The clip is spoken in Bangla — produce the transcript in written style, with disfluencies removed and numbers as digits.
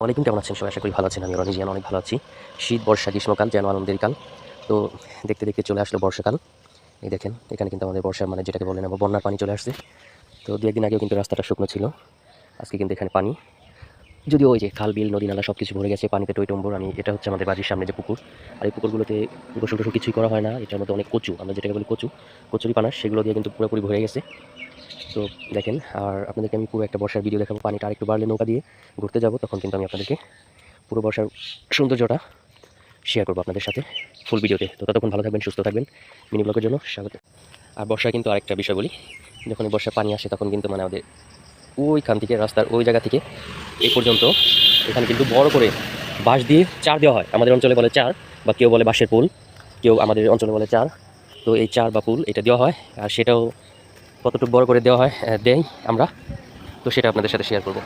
ওয়ালাইকুম, কেমন আছেন সবাই? আশা করি ভালো আছেন। আমি রনি জিয়ান অনেক ভালো আছি। শীত, বর্ষা, গ্রীষ্মকাল যেন আনন্দের কাল। তো দেখতে দেখতে চলে আসলো বর্ষাকাল। এই দেখেন এখানে কিন্তু আমাদের বর্ষা মানে যেটাকে বলেন আমরা বন্যার পানি চলে আসছে। তো দু একদিন আগেও কিন্তু রাস্তাটা শুকনো ছিল, আজকে কিন্তু এখানে পানি। যদিও ওই যে খাল বিল নদী নালা সব কিছু ভরে গেছে পানিতে টইটম্বুর। এটা হচ্ছে আমাদের বাড়ির সামনে যে পুকুর, আর এই পুকুরগুলোতে গোসল টোসল কিছুই করা হয় না। এটার মধ্যে অনেক কচু, আমরা যেটাকে বলি কচু, কচুরি পানা, সেগুলো দিয়ে কিন্তু পুরোপুরি ভরে গেছে। তো দেখেন, আর আপনাদেরকে আমি পুরো একটা বর্ষার ভিডিও দেখাবো। পানিটা আরেকটু বাড়লে নৌকা দিয়ে ঘুরতে যাব, তখন কিন্তু আমি আপনাদেরকে পুরো বর্ষার সৌন্দর্যটা শেয়ার করবো আপনাদের সাথে ফুল ভিডিওতে। তো ততক্ষণ ভালো থাকবেন, সুস্থ থাকবেন। মিনি ব্লগের জন্য স্বাগত। আর বর্ষায় কিন্তু আরেকটা বিষয় বলি, যখন বর্ষায় পানি আসে তখন কিন্তু মানে আমাদের ওইখান থেকে রাস্তার ওই জায়গা থেকে এই পর্যন্ত এখানে কিন্তু বড় করে বাঁশ দিয়ে চার দেওয়া হয়। আমাদের অঞ্চলে বলে চার, বা কেউ বলে বাঁশের পুল, কেউ আমাদের অঞ্চলে বলে চার। তো এই চার বা পুল এটা দেওয়া হয়, আর সেটাও কতটুকু বড় করে দেওয়া হয় দেই আমরা, তো সেটা আপনাদের সাথে শেয়ার করবো।